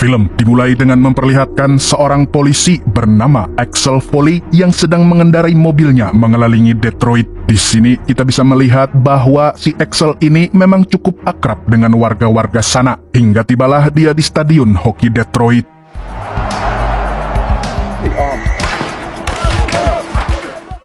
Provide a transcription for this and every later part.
Film dimulai dengan memperlihatkan seorang polisi bernama Axel Foley yang sedang mengendarai mobilnya mengelilingi Detroit. Di sini kita bisa melihat bahwa si Axel ini memang cukup akrab dengan warga-warga sana, hingga tibalah dia di stadion hoki Detroit.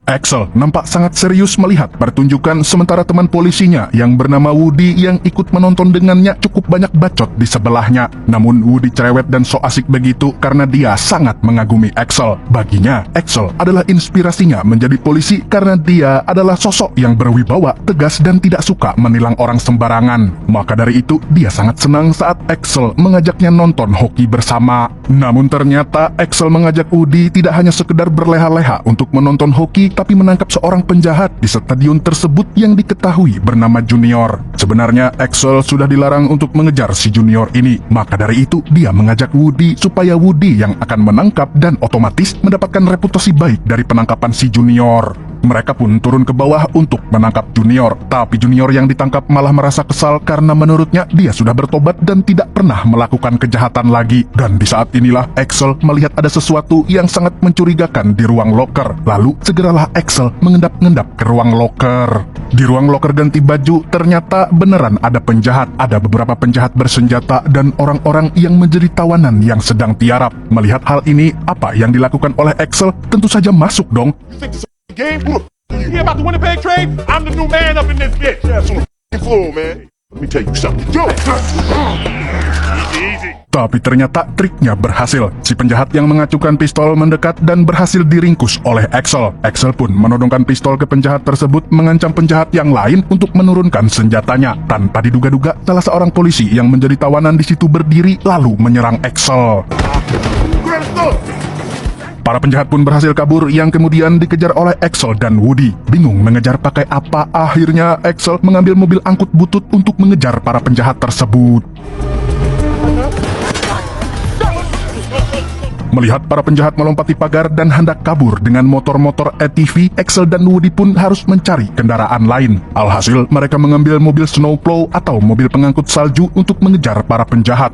Axel nampak sangat serius melihat pertunjukan, sementara teman polisinya yang bernama Woody yang ikut menonton dengannya cukup banyak bacot di sebelahnya. Namun Woody cerewet dan so asik begitu karena dia sangat mengagumi Axel. Baginya, Axel adalah inspirasinya menjadi polisi karena dia adalah sosok yang berwibawa, tegas dan tidak suka menilang orang sembarangan. Maka dari itu, dia sangat senang saat Axel mengajaknya nonton hoki bersama. Namun ternyata Axel mengajak Woody tidak hanya sekedar berleha-leha untuk menonton hoki, tapi menangkap seorang penjahat di stadion tersebut yang diketahui bernama Junior. Sebenarnya Axel sudah dilarang untuk mengejar si Junior ini, maka dari itu dia mengajak Woody supaya Woody yang akan menangkap dan otomatis mendapatkan reputasi baik dari penangkapan si Junior. Mereka pun turun ke bawah untuk menangkap Junior, tapi Junior yang ditangkap malah merasa kesal karena menurutnya dia sudah bertobat dan tidak pernah melakukan kejahatan lagi. Dan di saat inilah Axel melihat ada sesuatu yang sangat mencurigakan di ruang loker. Lalu segeralah Axel mengendap-endap ke ruang loker. Di ruang loker ganti baju ternyata beneran ada penjahat. Ada beberapa penjahat bersenjata dan orang-orang yang menjadi tawanan yang sedang tiarap. Melihat hal ini, apa yang dilakukan oleh Axel? Tentu saja masuk dong. Game, you hear about the Winnipeg trade? I'm the new man up in this bitch. Yeah, so fool, man. Let me tell you something. Yo, easy. Tapi ternyata triknya berhasil. Si penjahat yang mengacukan pistol mendekat dan berhasil diringkus oleh Axel. Axel pun menodongkan pistol ke penjahat tersebut, mengancam penjahat yang lain untuk menurunkan senjatanya. Tanpa diduga-duga, salah seorang polisi yang menjadi tawanan di situ berdiri lalu menyerang Axel. Para penjahat pun berhasil kabur yang kemudian dikejar oleh Axel dan Woody. Bingung mengejar pakai apa, akhirnya Axel mengambil mobil angkut butut untuk mengejar para penjahat tersebut. Melihat para penjahat melompati pagar dan hendak kabur dengan motor-motor ATV, Axel dan Woody pun harus mencari kendaraan lain. Alhasil mereka mengambil mobil snowplow atau mobil pengangkut salju untuk mengejar para penjahat.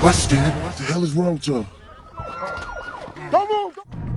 What the hell is wrong with him?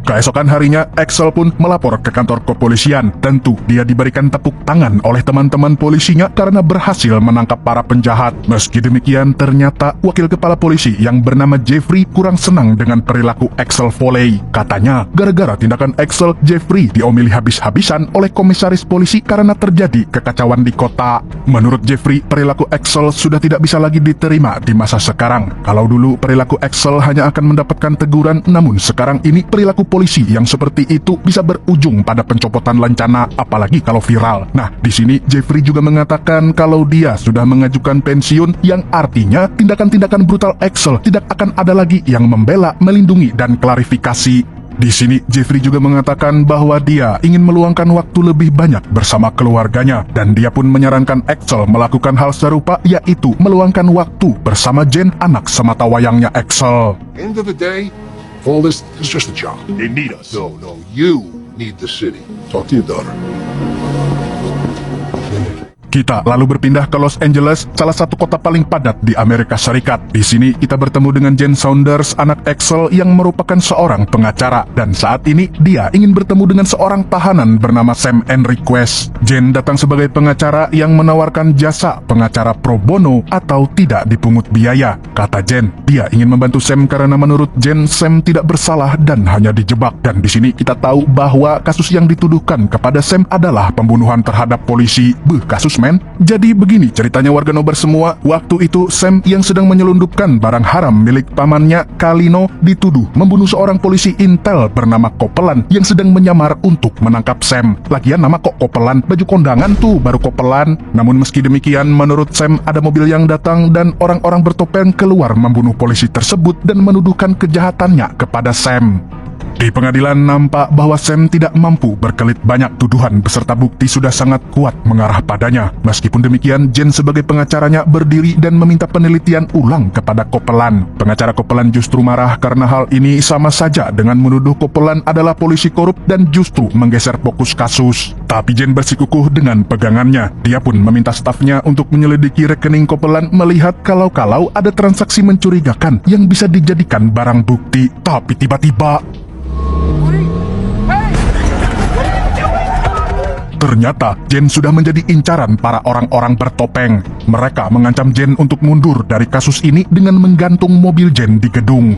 Keesokan harinya, Axel pun melapor ke kantor kepolisian. Tentu, dia diberikan tepuk tangan oleh teman-teman polisinya karena berhasil menangkap para penjahat. Meski demikian, ternyata wakil kepala polisi yang bernama Jeffrey kurang senang dengan perilaku Axel Foley. Katanya, gara-gara tindakan Axel, Jeffrey diomeli habis-habisan oleh komisaris polisi karena terjadi kekacauan di kota. Menurut Jeffrey, perilaku Axel sudah tidak bisa lagi diterima di masa sekarang. Kalau dulu perilaku Axel hanya akan mendapatkan teguran, namun sekarang ini perilaku polisi yang seperti itu bisa berujung pada pencopotan lancana, apalagi kalau viral. Nah, di sini Jeffrey juga mengatakan kalau dia sudah mengajukan pensiun, yang artinya tindakan-tindakan brutal Axel tidak akan ada lagi yang membela, melindungi, dan klarifikasi. Di sini Jeffrey juga mengatakan bahwa dia ingin meluangkan waktu lebih banyak bersama keluarganya, dan dia pun menyarankan Axel melakukan hal serupa, yaitu meluangkan waktu bersama Jen, anak sematawayangnya Axel. End of the day, all this is just a job. They need us. No, you need the city. Talk to your daughter. Kita lalu berpindah ke Los Angeles, salah satu kota paling padat di Amerika Serikat. Di sini kita bertemu dengan Jen Saunders, anak Axel yang merupakan seorang pengacara. Dan saat ini dia ingin bertemu dengan seorang tahanan bernama Sam Enriquez. Jen datang sebagai pengacara yang menawarkan jasa pengacara pro bono atau tidak dipungut biaya. Kata Jen, dia ingin membantu Sam karena menurut Jen, Sam tidak bersalah dan hanya dijebak. Dan di sini kita tahu bahwa kasus yang dituduhkan kepada Sam adalah pembunuhan terhadap polisi. Kasus men. Jadi begini ceritanya warga nobar semua. Waktu itu Sam yang sedang menyelundupkan barang haram milik pamannya, Kalino, dituduh membunuh seorang polisi intel bernama Copeland yang sedang menyamar untuk menangkap Sam. Lagian nama kok Copeland, baju kondangan tuh baru Copeland. Namun meski demikian, menurut Sam ada mobil yang datang dan orang-orang bertopeng keluar membunuh polisi tersebut dan menuduhkan kejahatannya kepada Sam. Di pengadilan nampak bahwa Sam tidak mampu berkelit banyak tuduhan beserta bukti sudah sangat kuat mengarah padanya. Meskipun demikian, Jen sebagai pengacaranya berdiri dan meminta penelitian ulang kepada Copeland. Pengacara Copeland justru marah karena hal ini sama saja dengan menuduh Copeland adalah polisi korup dan justru menggeser fokus kasus. Tapi Jen bersikukuh dengan pegangannya. Dia pun meminta stafnya untuk menyelidiki rekening Copeland melihat kalau-kalau ada transaksi mencurigakan yang bisa dijadikan barang bukti. Tapi tiba-tiba ternyata Jen sudah menjadi incaran para orang-orang bertopeng. Mereka mengancam Jen untuk mundur dari kasus ini dengan menggantung mobil Jen di gedung.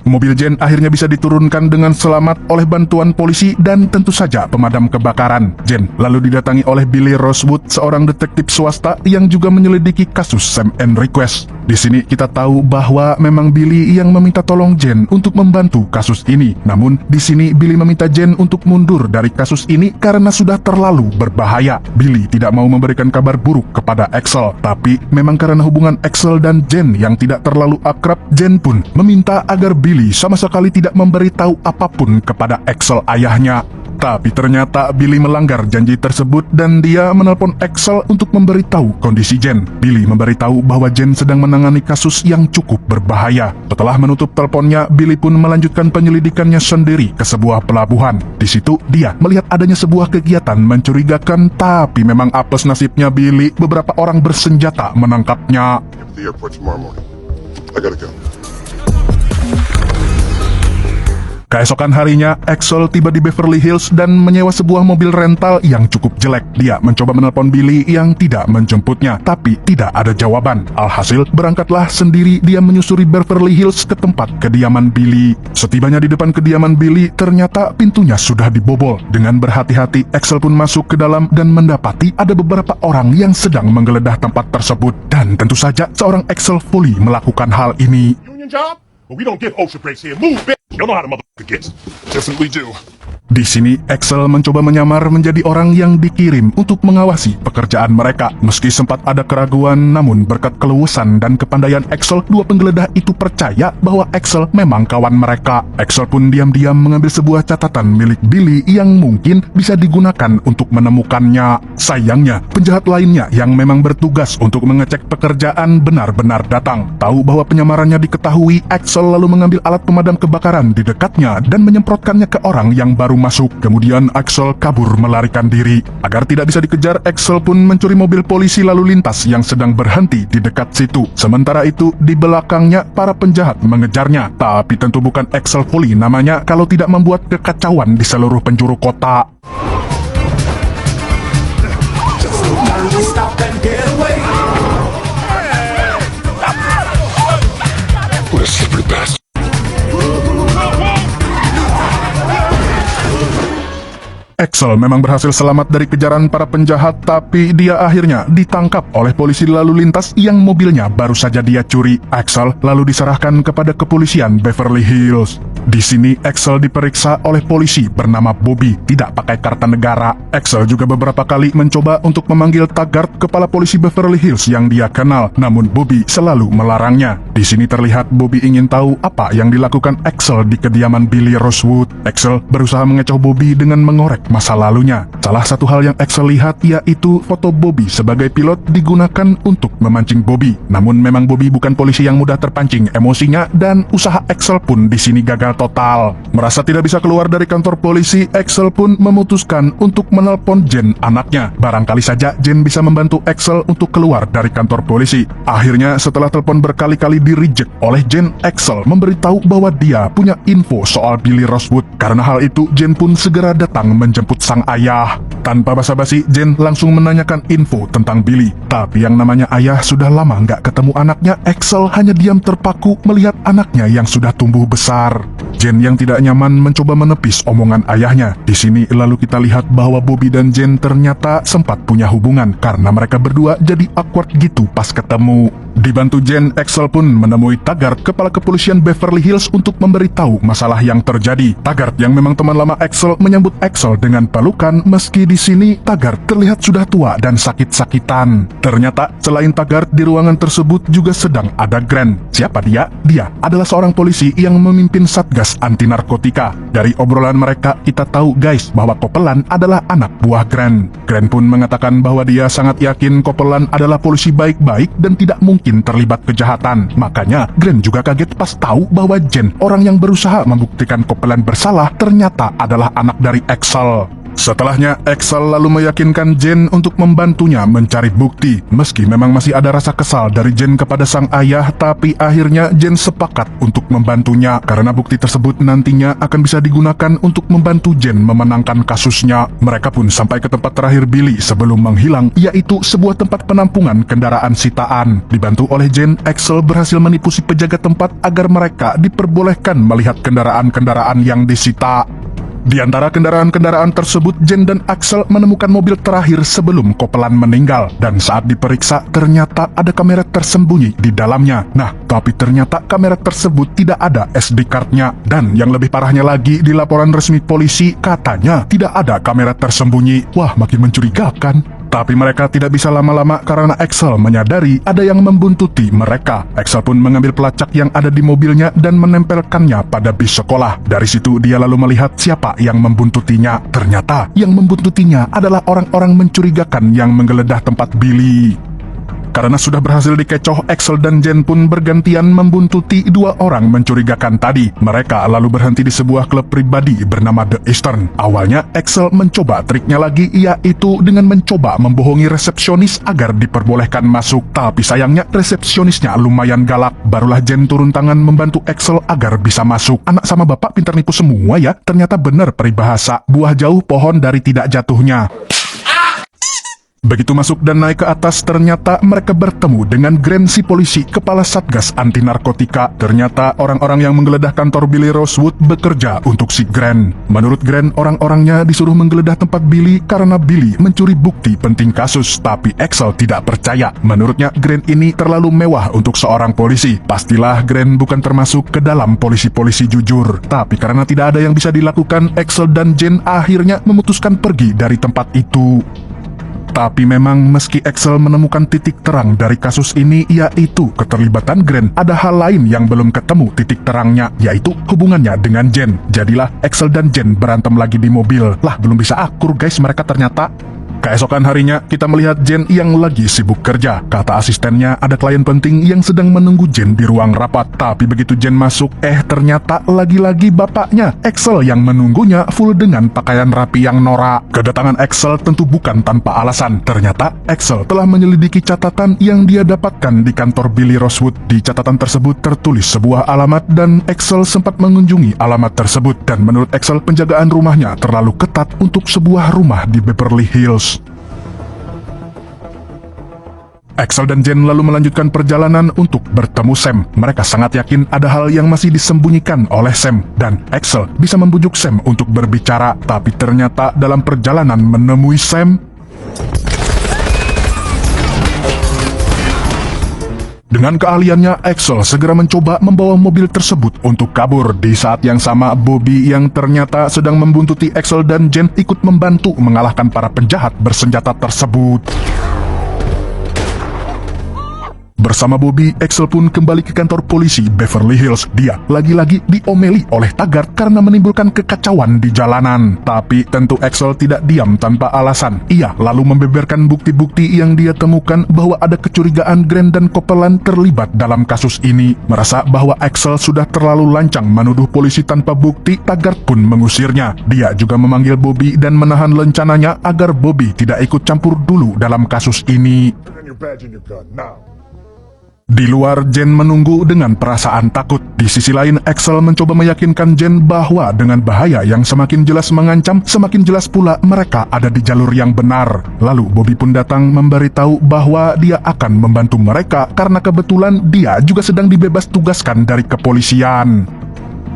Mobil Jen akhirnya bisa diturunkan dengan selamat oleh bantuan polisi dan tentu saja pemadam kebakaran. Jen lalu didatangi oleh Billy Rosewood, seorang detektif swasta yang juga menyelidiki kasus Sam Enriquez. Di sini kita tahu bahwa memang Billy yang meminta tolong Jen untuk membantu kasus ini. Namun di sini Billy meminta Jen untuk mundur dari kasus ini karena sudah terlalu berbahaya. Billy tidak mau memberikan kabar buruk kepada Axel, tapi memang karena hubungan Axel dan Jen yang tidak terlalu akrab, Jen pun meminta agar Billy sama sekali tidak memberitahu apapun kepada Axel ayahnya. Tapi ternyata Billy melanggar janji tersebut dan dia menelpon Axel untuk memberitahu kondisi Jen. Billy memberitahu bahwa Jen sedang menangani kasus yang cukup berbahaya. Setelah menutup teleponnya, Billy pun melanjutkan penyelidikannya sendiri ke sebuah pelabuhan. Di situ dia melihat adanya sebuah kegiatan mencurigakan, tapi memang apes nasibnya Billy, beberapa orang bersenjata menangkapnya. Get to the airport tomorrow morning. I gotta go. Keesokan harinya, Axel tiba di Beverly Hills dan menyewa sebuah mobil rental yang cukup jelek. Dia mencoba menelpon Billy yang tidak menjemputnya, tapi tidak ada jawaban. Alhasil, berangkatlah sendiri dia menyusuri Beverly Hills ke tempat kediaman Billy. Setibanya di depan kediaman Billy, ternyata pintunya sudah dibobol. Dengan berhati-hati, Axel pun masuk ke dalam dan mendapati ada beberapa orang yang sedang menggeledah tempat tersebut. Dan tentu saja, seorang Axel Foley melakukan hal ini. Union job? But we don't give OSHA breaks here. Move, bitch. You know how the motherfucker gets. Definitely do. Di sini, Axel mencoba menyamar menjadi orang yang dikirim untuk mengawasi pekerjaan mereka. Meski sempat ada keraguan, namun berkat keluasan dan kepandaian Axel, dua penggeledah itu percaya bahwa Axel memang kawan mereka. Axel pun diam-diam mengambil sebuah catatan milik Billy yang mungkin bisa digunakan untuk menemukannya. Sayangnya, penjahat lainnya yang memang bertugas untuk mengecek pekerjaan benar-benar datang. Tahu bahwa penyamarannya diketahui, Axel lalu mengambil alat pemadam kebakaran di dekatnya dan menyemprotkannya ke orang yang baru masuk. Kemudian Axel kabur melarikan diri. Agar tidak bisa dikejar, Axel pun mencuri mobil polisi lalu lintas yang sedang berhenti di dekat situ. Sementara itu, di belakangnya para penjahat mengejarnya. Tapi tentu bukan Axel Foley namanya kalau tidak membuat kekacauan di seluruh penjuru kota. What a slippery bastard. Axel memang berhasil selamat dari kejaran para penjahat, tapi dia akhirnya ditangkap oleh polisi lalu lintas yang mobilnya baru saja dia curi. Axel lalu diserahkan kepada kepolisian Beverly Hills. Di sini Axel diperiksa oleh polisi bernama Bobby, tidak pakai kartu negara. Axel juga beberapa kali mencoba untuk memanggil Taggart, kepala polisi Beverly Hills yang dia kenal, namun Bobby selalu melarangnya. Di sini terlihat Bobby ingin tahu apa yang dilakukan Axel di kediaman Billy Rosewood. Axel berusaha mengecoh Bobby dengan mengorek masa lalunya. Salah satu hal yang Axel lihat yaitu foto Bobby sebagai pilot digunakan untuk memancing Bobby. Namun memang Bobby bukan polisi yang mudah terpancing emosinya dan usaha Axel pun di sini gagal total. Merasa tidak bisa keluar dari kantor polisi, Axel pun memutuskan untuk menelpon Jen, anaknya. Barangkali saja Jen bisa membantu Axel untuk keluar dari kantor polisi. Akhirnya setelah telepon berkali-kali di-reject oleh Jen, Axel memberitahu bahwa dia punya info soal Billy Rosewood. Karena hal itu, Jen pun segera datang menjemput sang ayah. Tanpa basa-basi, Jen langsung menanyakan info tentang Billy. Tapi yang namanya ayah sudah lama nggak ketemu anaknya, Axel hanya diam terpaku melihat anaknya yang sudah tumbuh besar. Jen yang tidak nyaman mencoba menepis omongan ayahnya. Di sini lalu kita lihat bahwa Bobby dan Jen ternyata sempat punya hubungan karena mereka berdua jadi awkward gitu pas ketemu. Dibantu Jen, Axel pun menemui Taggart, kepala kepolisian Beverly Hills, untuk memberitahu masalah yang terjadi. Taggart yang memang teman lama Axel menyambut Axel dengan pelukan, meski di sini Taggart terlihat sudah tua dan sakit-sakitan. Ternyata selain Taggart, di ruangan tersebut juga sedang ada Grant. Siapa dia? Dia adalah seorang polisi yang memimpin Satgas Anti Narkotika. Dari obrolan mereka kita tahu guys bahwa Copeland adalah anak buah Grant. Grant pun mengatakan bahwa dia sangat yakin Copeland adalah polisi baik-baik dan tidak mungkin terlibat kejahatan. Makanya Grant juga kaget pas tahu bahwa Jen, orang yang berusaha membuktikan Copeland bersalah, ternyata adalah anak dari Axel. Setelahnya, Axel lalu meyakinkan Jen untuk membantunya mencari bukti. Meski memang masih ada rasa kesal dari Jen kepada sang ayah, tapi akhirnya Jen sepakat untuk membantunya karena bukti tersebut nantinya akan bisa digunakan untuk membantu Jen memenangkan kasusnya. Mereka pun sampai ke tempat terakhir Billy sebelum menghilang, yaitu sebuah tempat penampungan kendaraan sitaan. Dibantu oleh Jen, Axel berhasil menipu si penjaga tempat agar mereka diperbolehkan melihat kendaraan-kendaraan yang disita. Di antara kendaraan-kendaraan tersebut, Jen dan Axel menemukan mobil terakhir sebelum Copeland meninggal. Dan saat diperiksa, ternyata ada kamera tersembunyi di dalamnya. Nah, tapi ternyata kamera tersebut tidak ada SD card-nya. Dan yang lebih parahnya lagi, di laporan resmi polisi, katanya tidak ada kamera tersembunyi. Wah, makin mencurigakan. Tapi mereka tidak bisa lama-lama karena Axel menyadari ada yang membuntuti mereka. Axel pun mengambil pelacak yang ada di mobilnya dan menempelkannya pada bis sekolah. Dari situ dia lalu melihat siapa yang membuntutinya. Ternyata yang membuntutinya adalah orang-orang mencurigakan yang menggeledah tempat Billy. Karena sudah berhasil dikecoh, Axel dan Jen pun bergantian membuntuti dua orang mencurigakan tadi. Mereka lalu berhenti di sebuah klub pribadi bernama The Eastern. Awalnya, Axel mencoba triknya lagi, yaitu dengan mencoba membohongi resepsionis agar diperbolehkan masuk. Tapi sayangnya resepsionisnya lumayan galak. Barulah Jen turun tangan membantu Axel agar bisa masuk. Anak sama bapak pintar nipu semua ya. Ternyata benar peribahasa, buah jauh pohon dari tidak jatuhnya. Begitu masuk dan naik ke atas, ternyata mereka bertemu dengan Grant, si polisi kepala Satgas Anti Narkotika. Ternyata orang-orang yang menggeledah kantor Billy Rosewood bekerja untuk si Grant. Menurut Grant, orang-orangnya disuruh menggeledah tempat Billy karena Billy mencuri bukti penting kasus. Tapi Axel tidak percaya. Menurutnya Grant ini terlalu mewah untuk seorang polisi. Pastilah Grant bukan termasuk ke dalam polisi-polisi jujur. Tapi karena tidak ada yang bisa dilakukan, Axel dan Jen akhirnya memutuskan pergi dari tempat itu. Tapi memang meski Axel menemukan titik terang dari kasus ini, yaitu keterlibatan Grant, ada hal lain yang belum ketemu titik terangnya, yaitu hubungannya dengan Jen. Jadilah Axel dan Jen berantem lagi di mobil. Lah, belum bisa akur guys mereka ternyata. Keesokan harinya, kita melihat Jen yang lagi sibuk kerja. Kata asistennya, ada klien penting yang sedang menunggu Jen di ruang rapat. Tapi begitu Jen masuk, ternyata lagi-lagi bapaknya, Axel, yang menunggunya full dengan pakaian rapi yang norak. Kedatangan Axel tentu bukan tanpa alasan. Ternyata Axel telah menyelidiki catatan yang dia dapatkan di kantor Billy Rosewood. Di catatan tersebut tertulis sebuah alamat dan Axel sempat mengunjungi alamat tersebut. Dan menurut Axel, penjagaan rumahnya terlalu ketat untuk sebuah rumah di Beverly Hills. Axel dan Jen lalu melanjutkan perjalanan untuk bertemu Sam. Mereka sangat yakin ada hal yang masih disembunyikan oleh Sam, dan Axel bisa membujuk Sam untuk berbicara. Tapi ternyata dalam perjalanan menemui Sam, dengan keahliannya, Axel segera mencoba membawa mobil tersebut untuk kabur. Di saat yang sama, Bobby yang ternyata sedang membuntuti Axel dan Jen ikut membantu mengalahkan para penjahat bersenjata tersebut. Bersama Bobby, Axel pun kembali ke kantor polisi Beverly Hills. Dia lagi-lagi diomeli oleh Taggart karena menimbulkan kekacauan di jalanan. Tapi tentu Axel tidak diam tanpa alasan. Ia lalu membeberkan bukti-bukti yang dia temukan bahwa ada kecurigaan Grant dan Copeland terlibat dalam kasus ini. Merasa bahwa Axel sudah terlalu lancang menuduh polisi tanpa bukti, Taggart pun mengusirnya. Dia juga memanggil Bobby dan menahan rencananya agar Bobby tidak ikut campur dulu dalam kasus ini. Turn your badge and your gun now. Di luar, Jen menunggu dengan perasaan takut. Di sisi lain, Axel mencoba meyakinkan Jen bahwa dengan bahaya yang semakin jelas mengancam, semakin jelas pula mereka ada di jalur yang benar. Lalu Bobby pun datang memberitahu bahwa dia akan membantu mereka karena kebetulan dia juga sedang dibebas tugaskan dari kepolisian.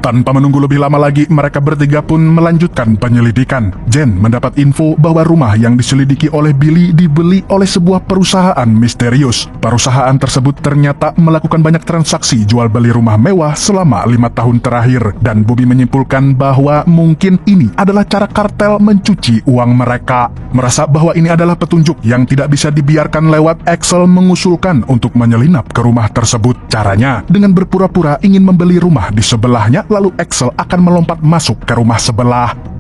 Tanpa menunggu lebih lama lagi, mereka bertiga pun melanjutkan penyelidikan. Jen mendapat info bahwa rumah yang diselidiki oleh Billy dibeli oleh sebuah perusahaan misterius. Perusahaan tersebut ternyata melakukan banyak transaksi jual beli rumah mewah selama 5 tahun terakhir. Dan Bobby menyimpulkan bahwa mungkin ini adalah cara kartel mencuci uang mereka. Merasa bahwa ini adalah petunjuk yang tidak bisa dibiarkan lewat, Axel mengusulkan untuk menyelinap ke rumah tersebut. Caranya dengan berpura-pura ingin membeli rumah di sebelahnya, lalu Axel akan melompat masuk ke rumah sebelah.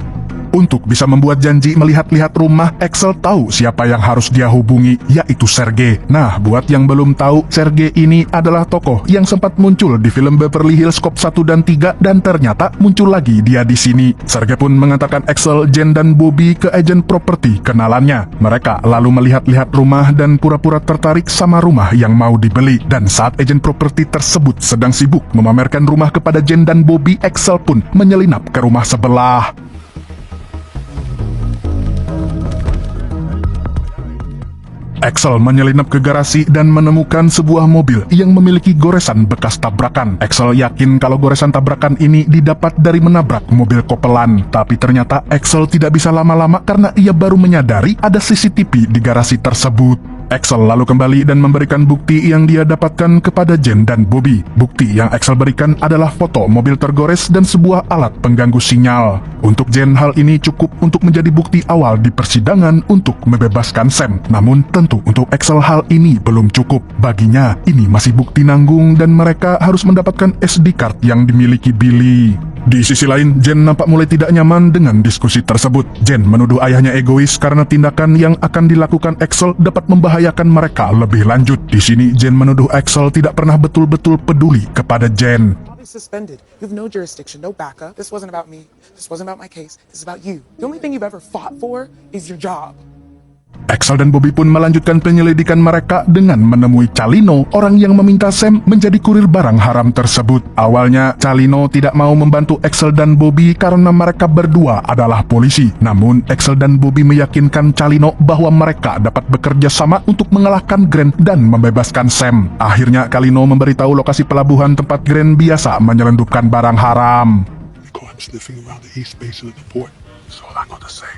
Untuk bisa membuat janji melihat-lihat rumah, Axel tahu siapa yang harus dia hubungi, yaitu Sergei. Nah, buat yang belum tahu, Sergei ini adalah tokoh yang sempat muncul di film Beverly Hills Cop 1 dan 3 dan ternyata muncul lagi dia di sini. Sergei pun mengantarkan Axel, Jen, dan Bobby ke agen properti kenalannya. Mereka lalu melihat-lihat rumah dan pura-pura tertarik sama rumah yang mau dibeli. Dan saat agen properti tersebut sedang sibuk memamerkan rumah kepada Jen dan Bobby, Axel pun menyelinap ke rumah sebelah. Axel menyelinap ke garasi dan menemukan sebuah mobil yang memiliki goresan bekas tabrakan. Axel yakin kalau goresan tabrakan ini didapat dari menabrak mobil kopelan. Tapi ternyata Axel tidak bisa lama-lama karena ia baru menyadari ada CCTV di garasi tersebut. Axel lalu kembali dan memberikan bukti yang dia dapatkan kepada Jen dan Bobby. Bukti yang Axel berikan adalah foto mobil tergores dan sebuah alat pengganggu sinyal. Untuk Jen, hal ini cukup untuk menjadi bukti awal di persidangan untuk membebaskan Sam. Namun tentu untuk Axel hal ini belum cukup. Baginya, ini masih bukti nanggung dan mereka harus mendapatkan SD card yang dimiliki Billy. Di sisi lain, Jen nampak mulai tidak nyaman dengan diskusi tersebut. Jen menuduh ayahnya egois karena tindakan yang akan dilakukan Axel dapat membahayakan mereka lebih lanjut. Di sini, Jen menuduh Axel tidak pernah betul-betul peduli kepada Jen. Suspended. You have no jurisdiction, no backup. This wasn't about me. This wasn't about my case. This is about you. The only thing you've ever fought for is your job. Axel dan Bobby pun melanjutkan penyelidikan mereka dengan menemui Calino, orang yang meminta Sam menjadi kurir barang haram tersebut. Awalnya, Calino tidak mau membantu Axel dan Bobby karena mereka berdua adalah polisi. Namun, Axel dan Bobby meyakinkan Calino bahwa mereka dapat bekerja sama untuk mengalahkan Grant dan membebaskan Sam. Akhirnya, Calino memberitahu lokasi pelabuhan tempat Grant biasa menyelundupkan barang haram. Go, I'm sniffing around the east base of the port. That's all I gotta say.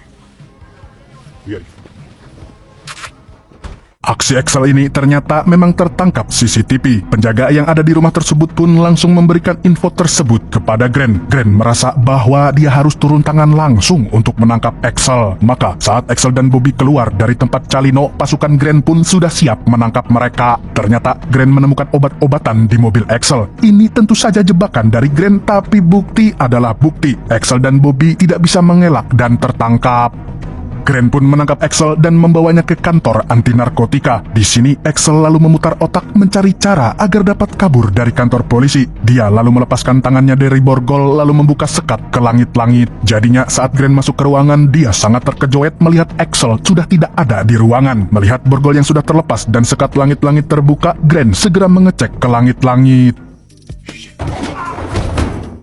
Yeah. Aksi Axel ini ternyata memang tertangkap CCTV. Penjaga yang ada di rumah tersebut pun langsung memberikan info tersebut kepada Grant. Grant merasa bahwa dia harus turun tangan langsung untuk menangkap Axel. Maka saat Axel dan Bobby keluar dari tempat Calino, pasukan Grant pun sudah siap menangkap mereka. Ternyata Grant menemukan obat-obatan di mobil Axel. Ini tentu saja jebakan dari Grant, tapi bukti adalah bukti. Axel dan Bobby tidak bisa mengelak dan tertangkap. Grant pun menangkap Axel dan membawanya ke kantor anti narkotika. Di sini Axel lalu memutar otak mencari cara agar dapat kabur dari kantor polisi. Dia lalu melepaskan tangannya dari borgol lalu membuka sekat ke langit-langit. Jadinya saat Grant masuk ke ruangan, dia sangat terkejut melihat Axel sudah tidak ada di ruangan. Melihat borgol yang sudah terlepas dan sekat langit-langit terbuka, Grant segera mengecek ke langit-langit.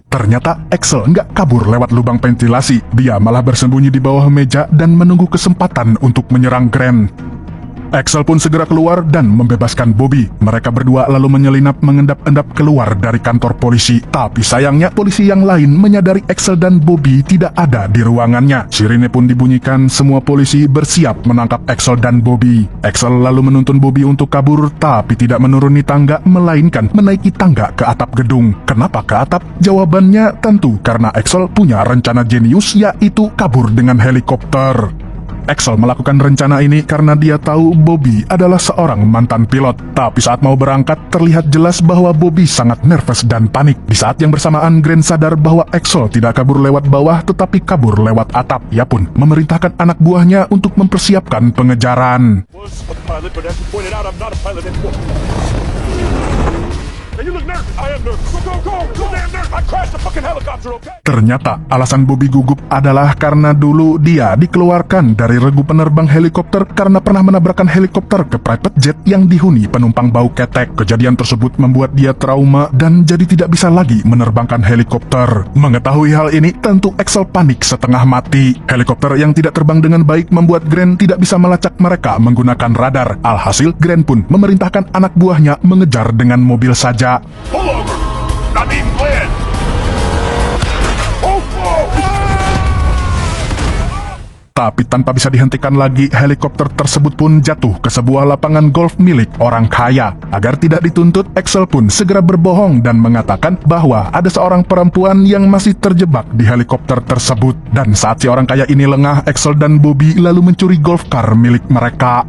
Ternyata Axel nggak kabur lewat lubang ventilasi. Dia malah bersembunyi di bawah meja dan menunggu kesempatan untuk menyerang Grant. Axel pun segera keluar dan membebaskan Bobby. Mereka berdua lalu menyelinap mengendap-endap keluar dari kantor polisi. Tapi sayangnya polisi yang lain menyadari Axel dan Bobby tidak ada di ruangannya. Sirine pun dibunyikan, semua polisi bersiap menangkap Axel dan Bobby. Axel lalu menuntun Bobby untuk kabur, tapi tidak menuruni tangga, melainkan menaiki tangga ke atap gedung. Kenapa ke atap? Jawabannya tentu karena Axel punya rencana jenius, yaitu kabur dengan helikopter. Axel melakukan rencana ini karena dia tahu Bobby adalah seorang mantan pilot. Tapi saat mau berangkat, terlihat jelas bahwa Bobby sangat nervous dan panik. Di saat yang bersamaan, Grant sadar bahwa Axel tidak kabur lewat bawah, tetapi kabur lewat atap. Ia pun memerintahkan anak buahnya untuk mempersiapkan pengejaran. Was a pilot, but as you pointed out, I'm not a pilot anymore. Hey, you look nervous. I am nervous. Go. You damn nervous. I crashed the fucking helicopter, okay? Ternyata alasan Bobby gugup adalah karena dulu dia dikeluarkan dari regu penerbang helikopter karena pernah menabrakkan helikopter ke private jet yang dihuni penumpang bau ketek. Kejadian tersebut membuat dia trauma dan jadi tidak bisa lagi menerbangkan helikopter. Mengetahui hal ini, tentu Axel panik setengah mati. Helikopter yang tidak terbang dengan baik membuat Grant tidak bisa melacak mereka menggunakan radar. Alhasil, Grant pun memerintahkan anak buahnya mengejar dengan mobil saja. Pull over. Not even playing. Tapi tanpa bisa dihentikan lagi, helikopter tersebut pun jatuh ke sebuah lapangan golf milik orang kaya. Agar tidak dituntut, Axel pun segera berbohong dan mengatakan bahwa ada seorang perempuan yang masih terjebak di helikopter tersebut. Dan saat si orang kaya ini lengah, Axel dan Bobby lalu mencuri golf car milik mereka.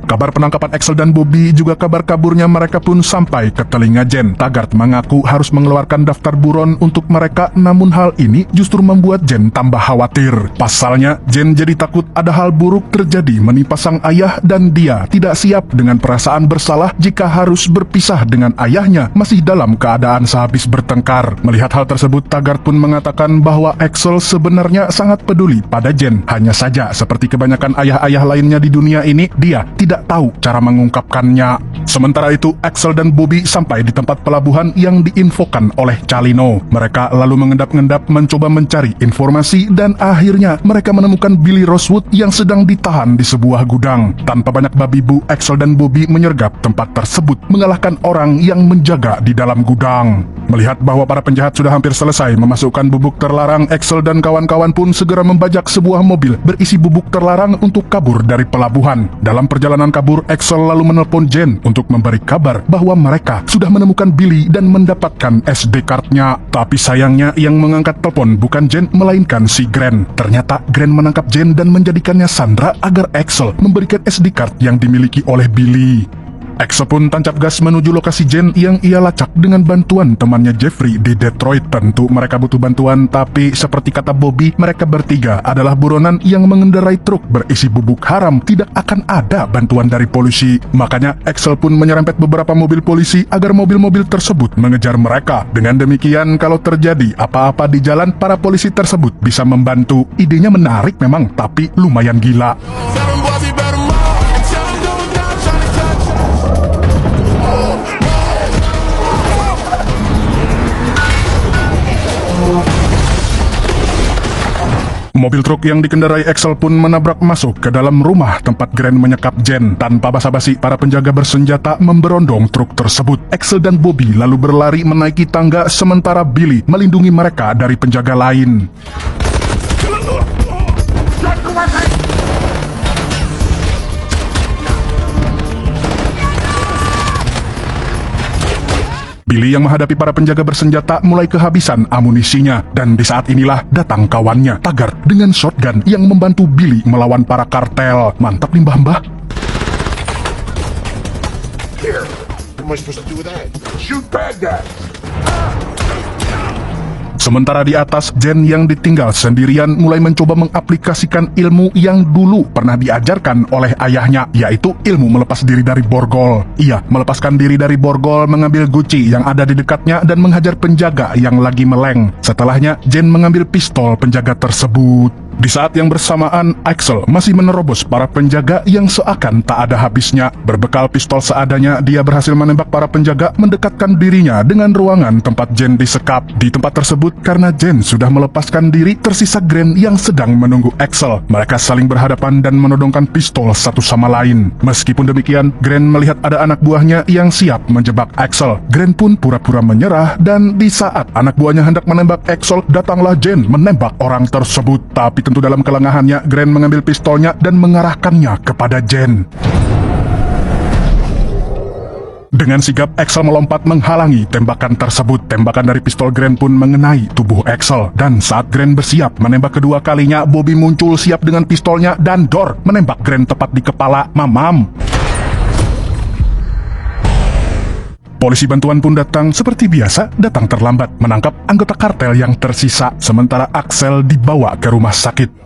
Kabar penangkapan Axel dan Bobby juga kabar kaburnya mereka pun sampai ke telinga Jen. Taggart mengaku harus mengeluarkan daftar buron untuk mereka, namun hal ini justru membuat Jen tambah khawatir. Pasalnya, Jen jadi takut ada hal buruk terjadi menimpa sang ayah dan dia tidak siap dengan perasaan bersalah jika harus berpisah dengan ayahnya masih dalam keadaan sehabis bertengkar. Melihat hal tersebut, Taggart pun mengatakan bahwa Axel sebenarnya sangat peduli pada Jen. Hanya saja, seperti kebanyakan ayah-ayah lainnya di dunia ini, dia tidak tahu cara mengungkapkannya. Sementara itu, Axel dan Bobby sampai di tempat pelabuhan yang diinfokan oleh Calino. Mereka lalu mengendap-endap mencoba mencari informasi dan akhirnya mereka menemukan Billy Rosewood yang sedang ditahan di sebuah gudang. Tanpa banyak babi bu, Axel dan Bobby menyergap tempat tersebut, mengalahkan orang yang menjaga di dalam gudang. Melihat bahwa para penjahat sudah hampir selesai memasukkan bubuk terlarang, Axel dan kawan-kawan pun segera membajak sebuah mobil berisi bubuk terlarang untuk kabur dari pelabuhan. Dalam perjalanan kabur, Axel lalu menelpon Jen untuk memberi kabar bahwa mereka sudah menemukan Billy dan mendapatkan SD card-nya. Tapi sayangnya yang mengangkat telepon bukan Jen melainkan si Grant. Ternyata Grant menangkap Jen dan menjadikannya sandera agar Axel memberikan SD card yang dimiliki oleh Billy. Axel pun tancap gas menuju lokasi Jen yang ia lacak dengan bantuan temannya Jeffrey di Detroit. Tentu mereka butuh bantuan, tapi seperti kata Bobby, mereka bertiga adalah buronan yang mengendarai truk berisi bubuk haram. Tidak akan ada bantuan dari polisi. Makanya Axel pun menyerempet beberapa mobil polisi agar mobil-mobil tersebut mengejar mereka. Dengan demikian, kalau terjadi apa-apa di jalan, para polisi tersebut bisa membantu. Idenya menarik memang, tapi lumayan gila. Mobil truk yang dikendarai Axel pun menabrak masuk ke dalam rumah tempat Grant menyekap Jen. Tanpa basa-basi, para penjaga bersenjata memberondong truk tersebut. Axel dan Bobby lalu berlari menaiki tangga, sementara Billy melindungi mereka dari penjaga lain. Billy yang menghadapi para penjaga bersenjata mulai kehabisan amunisinya, dan di saat inilah datang kawannya, Taggart, dengan shotgun yang membantu Billy melawan para kartel. Mantap nih mbah-mbah. Here. What am I supposed to do with that? Shoot bad guys. Sementara di atas, Jen yang ditinggal sendirian mulai mencoba mengaplikasikan ilmu yang dulu pernah diajarkan oleh ayahnya, yaitu ilmu melepas diri dari borgol. Ia melepaskan diri dari borgol, mengambil guci yang ada di dekatnya dan menghajar penjaga yang lagi meleng. Setelahnya, Jen mengambil pistol penjaga tersebut. Di saat yang bersamaan, Axel masih menerobos para penjaga yang seakan tak ada habisnya. Berbekal pistol seadanya, dia berhasil menembak para penjaga, mendekatkan dirinya dengan ruangan tempat Jen disekap. Di tempat tersebut, karena Jen sudah melepaskan diri, tersisa Grant yang sedang menunggu Axel. Mereka saling berhadapan dan menodongkan pistol satu sama lain. Meskipun demikian, Grant melihat ada anak buahnya yang siap menjebak Axel. Grant pun pura-pura menyerah, dan di saat anak buahnya hendak menembak Axel, datanglah Jen menembak orang tersebut. Tapi tentu dalam kelengahannya, Grant mengambil pistolnya dan mengarahkannya kepada Jen. Dengan sigap, Axel melompat menghalangi tembakan tersebut. Tembakan dari pistol Grant pun mengenai tubuh Axel. Dan saat Grant bersiap menembak kedua kalinya, Bobby muncul siap dengan pistolnya dan dor menembak Grant tepat di kepala. Mamam. Polisi bantuan pun datang seperti biasa, datang terlambat, menangkap anggota kartel yang tersisa, sementara Axel dibawa ke rumah sakit.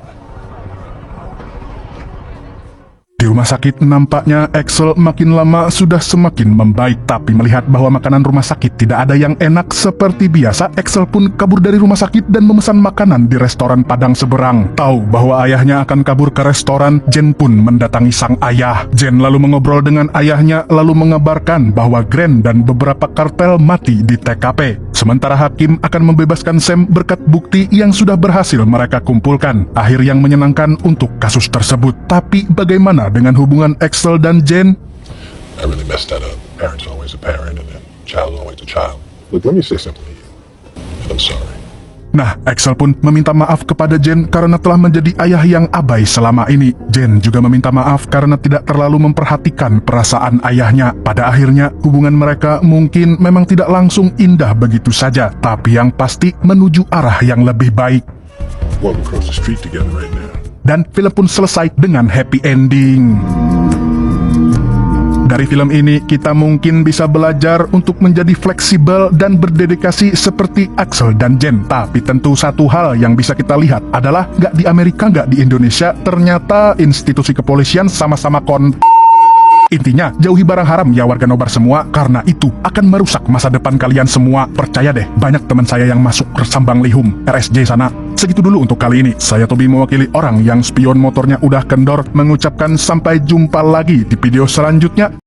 Di rumah sakit nampaknya Axel makin lama sudah semakin membaik, tapi melihat bahwa makanan rumah sakit tidak ada yang enak seperti biasa, Axel pun kabur dari rumah sakit dan memesan makanan di restoran Padang seberang. Tahu bahwa ayahnya akan kabur ke restoran, Jen pun mendatangi sang ayah. Jen lalu mengobrol dengan ayahnya, lalu mengabarkan bahwa Grant dan beberapa kartel mati di TKP. Sementara hakim akan membebaskan Sam berkat bukti yang sudah berhasil mereka kumpulkan. Akhir yang menyenangkan untuk kasus tersebut. Tapi bagaimana dengan hubungan Axel dan Jen? I really messed that up. Parent's always a parent, and then child's always a child. Look, let me say something to you. I'm sorry. Nah, Axel pun meminta maaf kepada Jen karena telah menjadi ayah yang abai selama ini. Jen juga meminta maaf karena tidak terlalu memperhatikan perasaan ayahnya. Pada akhirnya, hubungan mereka mungkin memang tidak langsung indah begitu saja, tapi yang pasti menuju arah yang lebih baik. Walk across the street together right now. Dan film pun selesai dengan happy ending. Dari film ini, kita mungkin bisa belajar untuk menjadi fleksibel dan berdedikasi seperti Axel dan Jen. Tapi tentu satu hal yang bisa kita lihat adalah nggak di Amerika, nggak di Indonesia, ternyata institusi kepolisian sama-sama Intinya, jauhi barang haram ya warga nobar semua, karena itu akan merusak masa depan kalian semua. Percaya deh, banyak teman saya yang masuk Sambang Lihum, RSJ sana. Segitu dulu untuk kali ini. Saya Tobi mewakili orang yang spion motornya udah kendor, mengucapkan sampai jumpa lagi di video selanjutnya.